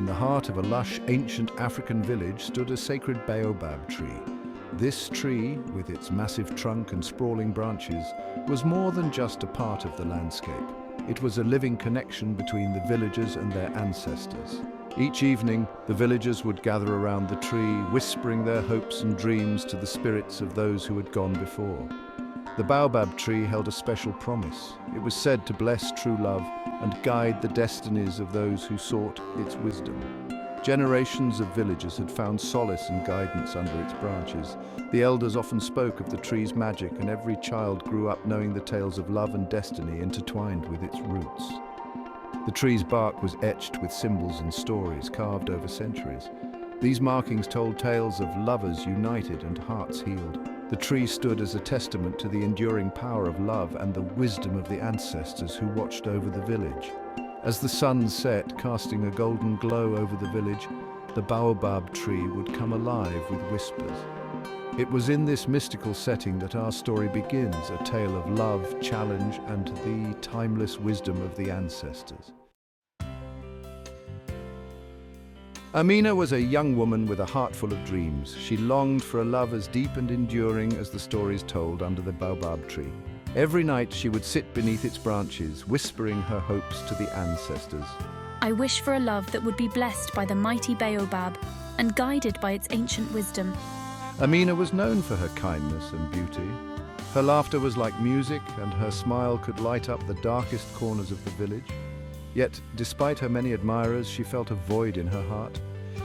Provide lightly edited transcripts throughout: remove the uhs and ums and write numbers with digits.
the heart of a lush, ancient African village stood a sacred baobab tree. This tree, with its massive trunk and sprawling branches, was more than just a part of the landscape. It was a living connection between the villagers and their ancestors. Each evening, the villagers would gather around the tree, whispering their hopes and dreams to the spirits of those who had gone before. The baobab tree held a special promise. It was said to bless true love and guide the destinies of those who sought its wisdom. Generations of villagers had found solace and guidance under its branches. The elders often spoke of the tree's magic, and every child grew up knowing the tales of love and destiny intertwined with its roots. The tree's bark was etched with symbols and stories carved over centuries. These markings told tales of lovers united and hearts healed. The tree stood as a testament to the enduring power of love and the wisdom of the ancestors who watched over the village. As the sun set, casting a golden glow over the village, the baobab tree would come alive with whispers. It was in this mystical setting that our story begins, a tale of love, challenge, and the timeless wisdom of the ancestors. Amina was a young woman with a heart full of dreams. She longed for a love as deep and enduring as the stories told under the baobab tree. Every night she would sit beneath its branches, whispering her hopes to the ancestors. I wish for a love that would be blessed by the mighty baobab and guided by its ancient wisdom. Amina was known for her kindness and beauty. Her laughter was like music, and her smile could light up the darkest corners of the village. Yet, despite her many admirers, she felt a void in her heart.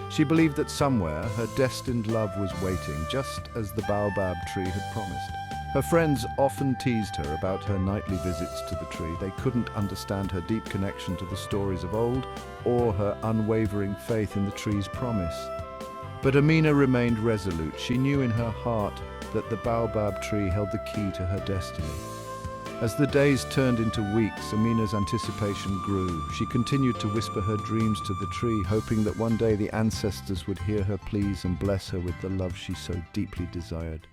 She believed that somewhere her destined love was waiting, just as the baobab tree had promised. Her friends often teased her about her nightly visits to the tree. They couldn't understand her deep connection to the stories of old or her unwavering faith in the tree's promise. But Amina remained resolute. She knew in her heart that the baobab tree held the key to her destiny. As the days turned into weeks, Amina's anticipation grew. She continued to whisper her dreams to the tree, hoping that one day the ancestors would hear her pleas and bless her with the love she so deeply desired.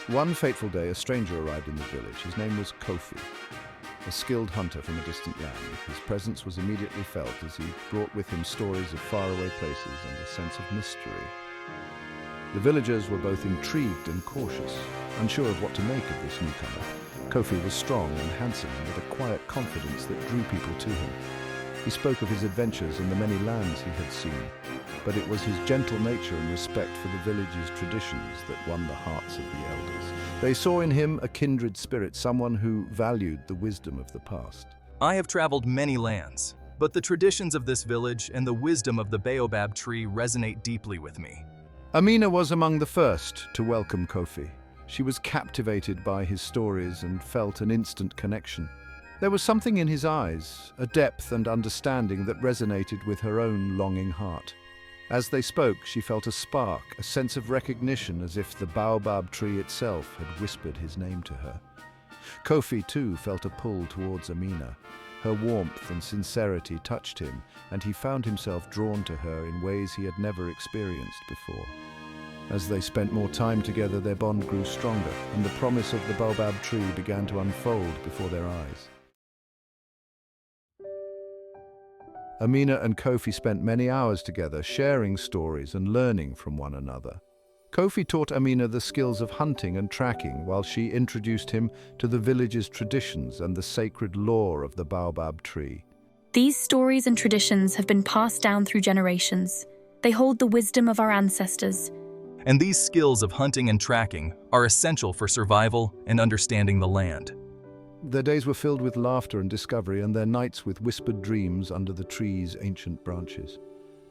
One fateful day, a stranger arrived in the village. His name was Kofi, a skilled hunter from a distant land. His presence was immediately felt as he brought with him stories of faraway places and a sense of mystery. The villagers were both intrigued and cautious, unsure of what to make of this newcomer. Kofi was strong and handsome, with a quiet confidence that drew people to him. He spoke of his adventures and the many lands he had seen, but it was his gentle nature and respect for the village's traditions that won the hearts of the elders. They saw in him a kindred spirit, someone who valued the wisdom of the past. I have traveled many lands, but the traditions of this village and the wisdom of the baobab tree resonate deeply with me. Amina was among the first to welcome Kofi. She was captivated by his stories and felt an instant connection. There was something in his eyes, a depth and understanding that resonated with her own longing heart. As they spoke, she felt a spark, a sense of recognition, as if the baobab tree itself had whispered his name to her. Kofi, too, felt a pull towards Amina. Her warmth and sincerity touched him, and he found himself drawn to her in ways he had never experienced before. As they spent more time together, their bond grew stronger, and the promise of the baobab tree began to unfold before their eyes. Amina and Kofi spent many hours together, sharing stories and learning from one another. Kofi taught Amina the skills of hunting and tracking, while she introduced him to the village's traditions and the sacred lore of the baobab tree. These stories and traditions have been passed down through generations. They hold the wisdom of our ancestors. And these skills of hunting and tracking are essential for survival and understanding the land. Their days were filled with laughter and discovery, and their nights with whispered dreams under the tree's ancient branches.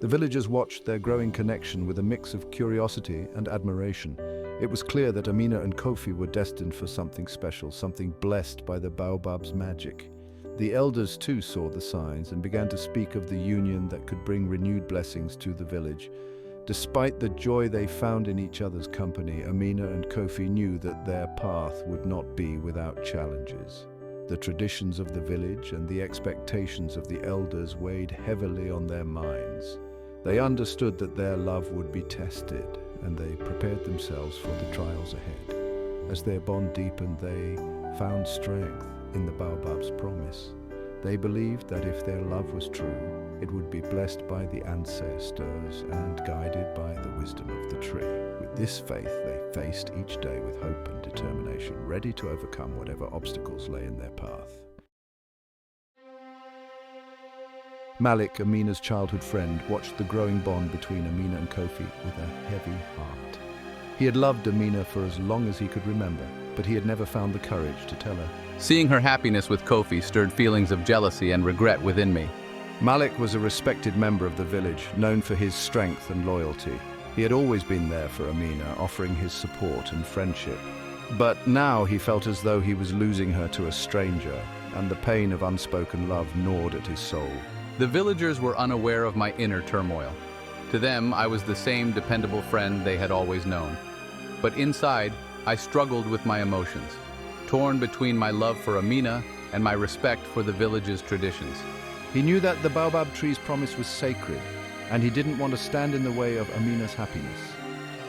The villagers watched their growing connection with a mix of curiosity and admiration. It was clear that Amina and Kofi were destined for something special, something blessed by the baobab's magic. The elders too saw the signs and began to speak of the union that could bring renewed blessings to the village. Despite the joy they found in each other's company, Amina and Kofi knew that their path would not be without challenges. The traditions of the village and the expectations of the elders weighed heavily on their minds. They understood that their love would be tested, and they prepared themselves for the trials ahead. As their bond deepened, they found strength in the baobab's promise. They believed that if their love was true, it would be blessed by the ancestors and guided by the wisdom of the tree. With this faith, they faced each day with hope and determination, ready to overcome whatever obstacles lay in their path. Malik, Amina's childhood friend, watched the growing bond between Amina and Kofi with a heavy heart. He had loved Amina for as long as he could remember, but he had never found the courage to tell her. Seeing her happiness with Kofi stirred feelings of jealousy and regret within me. Malik was a respected member of the village, known for his strength and loyalty. He had always been there for Amina, offering his support and friendship. But now he felt as though he was losing her to a stranger, and the pain of unspoken love gnawed at his soul. The villagers were unaware of my inner turmoil. To them, I was the same dependable friend they had always known. But inside, I struggled with my emotions, torn between my love for Amina and my respect for the village's traditions. He knew that the Boabab tree's promise was sacred, and he didn't want to stand in the way of Amina's happiness.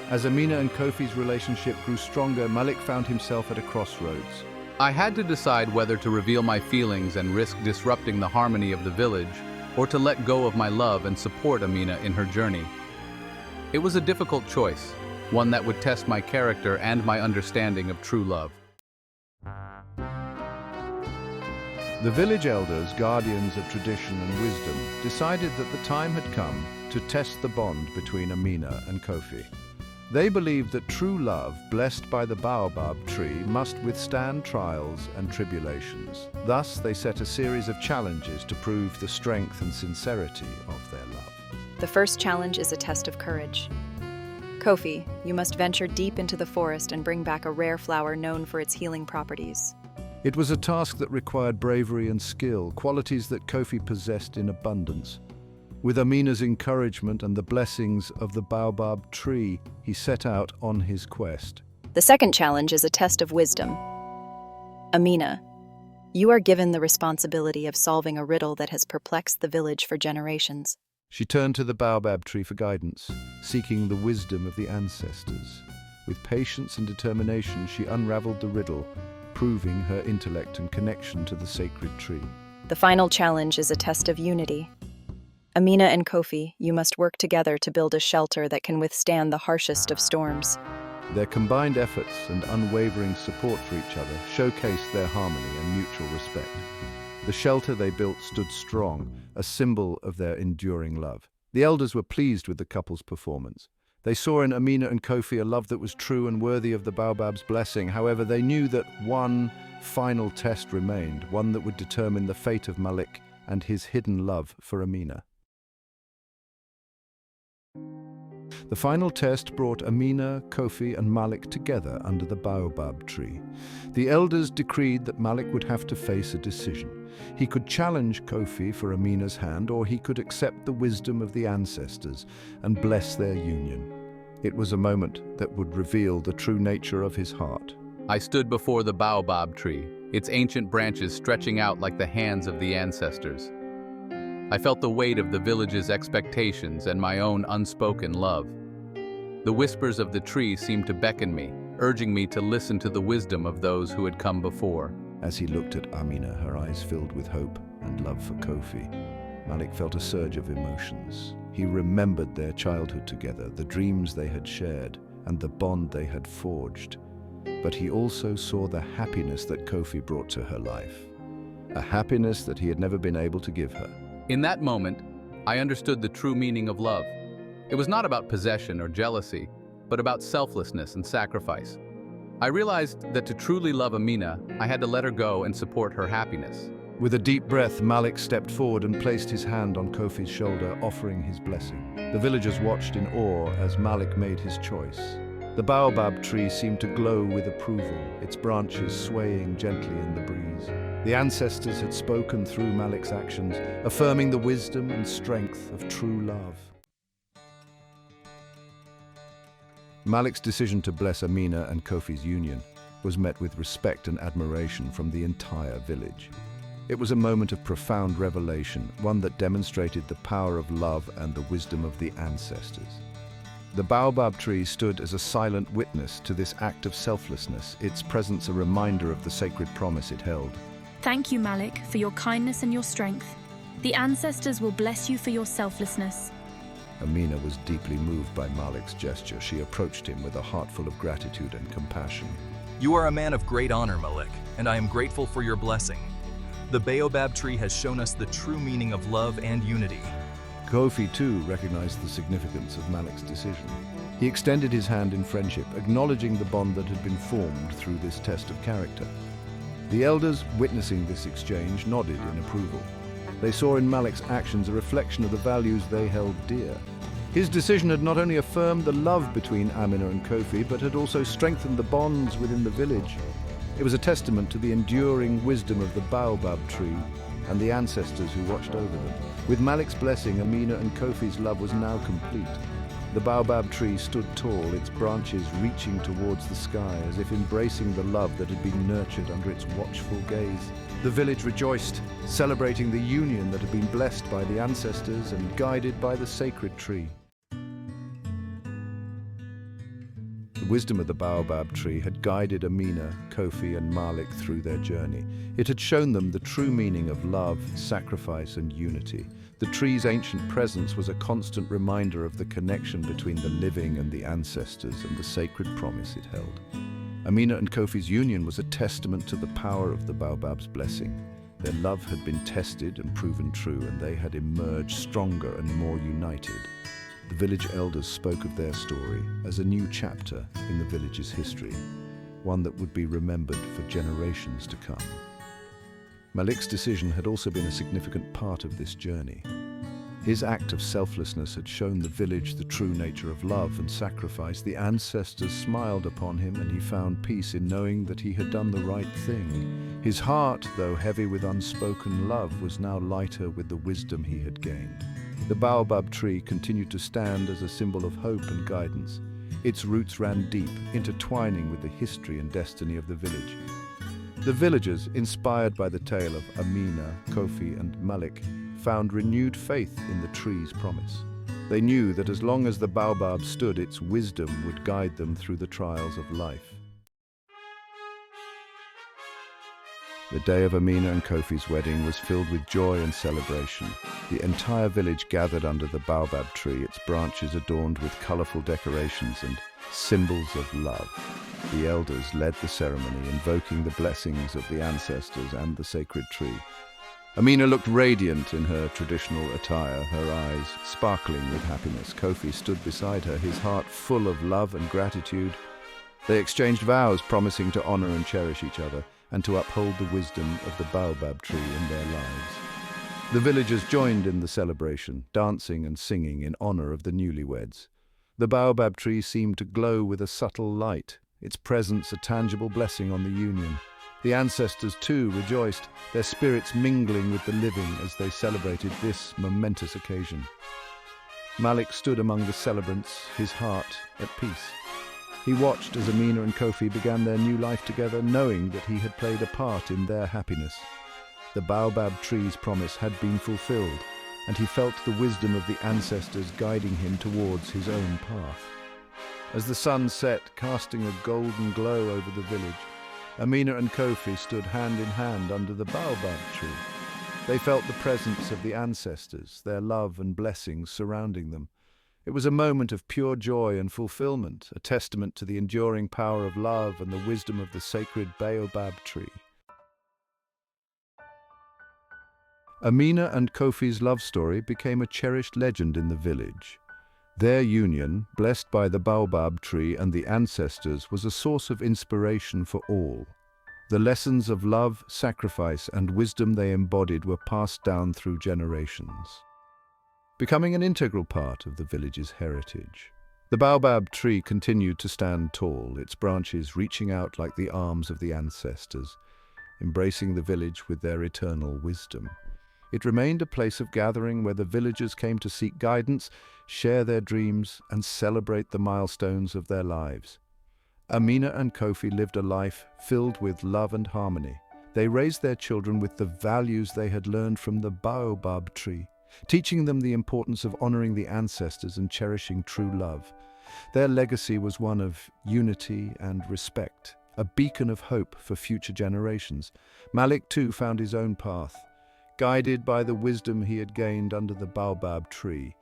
As Amina and Kofi's relationship grew stronger, Malik found himself at a crossroads. I had to decide whether to reveal my feelings and risk disrupting the harmony of the village, or to let go of my love and support Amina in her journey. It was a difficult choice, one that would test my character and my understanding of true love. The village elders, guardians of tradition and wisdom, decided that the time had come to test the bond between Amina and Kofi. They believed that true love, blessed by the Boabab tree, must withstand trials and tribulations. Thus, they set a series of challenges to prove the strength and sincerity of their love. The first challenge is a test of courage. Kofi, you must venture deep into the forest and bring back a rare flower known for its healing properties. It was a task that required bravery and skill, qualities that Kofi possessed in abundance. With Amina's encouragement and the blessings of the Boabab tree, he set out on his quest. The second challenge is a test of wisdom. Amina, you are given the responsibility of solving a riddle that has perplexed the village for generations. She turned to the Boabab tree for guidance, seeking the wisdom of the ancestors. With patience and determination, she unraveled the riddle, proving her intellect and connection to the sacred tree. The final challenge is a test of unity. Amina and Kofi, you must work together to build a shelter that can withstand the harshest of storms. Their combined efforts and unwavering support for each other showcased their harmony and mutual respect. The shelter they built stood strong, a symbol of their enduring love. The elders were pleased with the couple's performance. They saw in Amina and Kofi a love that was true and worthy of the Baobab's blessing. However, they knew that one final test remained, one that would determine the fate of Malik and his hidden love for Amina. The final test brought Amina, Kofi, and Malik together under the Boabab tree. The elders decreed that Malik would have to face a decision. He could challenge Kofi for Amina's hand, or he could accept the wisdom of the ancestors and bless their union. It was a moment that would reveal the true nature of his heart. I stood before the Boabab tree, its ancient branches stretching out like the hands of the ancestors. I felt the weight of the village's expectations and my own unspoken love. The whispers of the tree seemed to beckon me, urging me to listen to the wisdom of those who had come before. As he looked at Amina, her eyes filled with hope and love for Kofi, Malik felt a surge of emotions. He remembered their childhood together, the dreams they had shared, and the bond they had forged. But he also saw the happiness that Kofi brought to her life, a happiness that he had never been able to give her. In that moment, I understood the true meaning of love. It was not about possession or jealousy, but about selflessness and sacrifice. I realized that to truly love Amina, I had to let her go and support her happiness. With a deep breath, Malik stepped forward and placed his hand on Kofi's shoulder, offering his blessing. The villagers watched in awe as Malik made his choice. The Boabab tree seemed to glow with approval, its branches swaying gently in the breeze. The ancestors had spoken through Malik's actions, affirming the wisdom and strength of true love. Malik's decision to bless Amina and Kofi's union was met with respect and admiration from the entire village. It was a moment of profound revelation, one that demonstrated the power of love and the wisdom of the ancestors. The Boabab tree stood as a silent witness to this act of selflessness, its presence a reminder of the sacred promise it held. Thank you, Malik, for your kindness and your strength. The ancestors will bless you for your selflessness. Amina was deeply moved by Malik's gesture. She approached him with a heart full of gratitude and compassion. You are a man of great honor, Malik, and I am grateful for your blessing. The Boabab tree has shown us the true meaning of love and unity. Kofi, too, recognized the significance of Malik's decision. He extended his hand in friendship, acknowledging the bond that had been formed through this test of character. The elders, witnessing this exchange, nodded in approval. They saw in Malik's actions a reflection of the values they held dear. His decision had not only affirmed the love between Amina and Kofi, but had also strengthened the bonds within the village. It was a testament to the enduring wisdom of the Boabab tree and the ancestors who watched over them. With Malik's blessing, Amina and Kofi's love was now complete. The Boabab tree stood tall, its branches reaching towards the sky, as if embracing the love that had been nurtured under its watchful gaze. The village rejoiced, celebrating the union that had been blessed by the ancestors and guided by the sacred tree. The wisdom of the Boabab tree had guided Amina, Kofi, and Malik through their journey. It had shown them the true meaning of love, sacrifice, and unity. The tree's ancient presence was a constant reminder of the connection between the living and the ancestors and the sacred promise it held. Amina and Kofi's union was a testament to the power of the Baobab's blessing. Their love had been tested and proven true, and they had emerged stronger and more united. The village elders spoke of their story as a new chapter in the village's history, one that would be remembered for generations to come. Malik's decision had also been a significant part of this journey. His act of selflessness had shown the village the true nature of love and sacrifice. The ancestors smiled upon him, and he found peace in knowing that he had done the right thing. His heart, though heavy with unspoken love, was now lighter with the wisdom he had gained. The Boabab tree continued to stand as a symbol of hope and guidance. Its roots ran deep, intertwining with the history and destiny of the village. The villagers, inspired by the tale of Amina, Kofi, and Malik, found renewed faith in the tree's promise. They knew that as long as the Baobab stood, its wisdom would guide them through the trials of life. The day of Amina and Kofi's wedding was filled with joy and celebration. The entire village gathered under the Baobab tree, its branches adorned with colorful decorations and symbols of love. The elders led the ceremony, invoking the blessings of the ancestors and the sacred tree. Amina looked radiant in her traditional attire, her eyes sparkling with happiness. Kofi stood beside her, his heart full of love and gratitude. They exchanged vows, promising to honor and cherish each other, and to uphold the wisdom of the Baobab tree in their lives. The villagers joined in the celebration, dancing and singing in honor of the newlyweds. The Baobab tree seemed to glow with a subtle light, its presence a tangible blessing on the union. The ancestors too rejoiced, their spirits mingling with the living as they celebrated this momentous occasion. Malik stood among the celebrants, his heart at peace. He watched as Amina and Kofi began their new life together, knowing that he had played a part in their happiness. The Baobab tree's promise had been fulfilled, and he felt the wisdom of the ancestors guiding him towards his own path. As the sun set, casting a golden glow over the village, Amina and Kofi stood hand in hand under the Baobab tree. They felt the presence of the ancestors, their love and blessings surrounding them. It was a moment of pure joy and fulfillment, a testament to the enduring power of love and the wisdom of the sacred Baobab tree. Amina and Kofi's love story became a cherished legend in the village. Their union, blessed by the Baobab tree and the ancestors, was a source of inspiration for all. The lessons of love, sacrifice, and wisdom they embodied were passed down through generations, becoming an integral part of the village's heritage. The Baobab tree continued to stand tall, its branches reaching out like the arms of the ancestors, embracing the village with their eternal wisdom. It remained a place of gathering where the villagers came to seek guidance, share their dreams, and celebrate the milestones of their lives. Amina and Kofi lived a life filled with love and harmony. They raised their children with the values they had learned from the Baobab tree, teaching them the importance of honoring the ancestors and cherishing true love. Their legacy was one of unity and respect, a beacon of hope for future generations. Malik too found his own path, guided by the wisdom he had gained under the Boabab tree.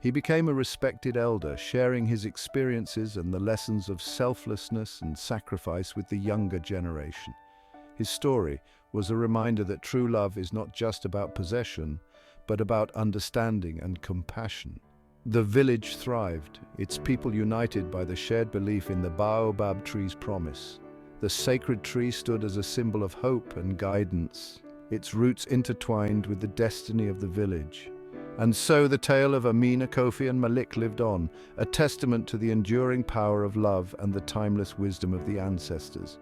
He became a respected elder, sharing his experiences and the lessons of selflessness and sacrifice with the younger generation. His story was a reminder that true love is not just about possession, but about understanding and compassion. The village thrived, its people united by the shared belief in the Boabab tree's promise. The sacred tree stood as a symbol of hope and guidance, its roots intertwined with the destiny of the village. And so the tale of Amina, Kofi, and Malik lived on, a testament to the enduring power of love and the timeless wisdom of the ancestors.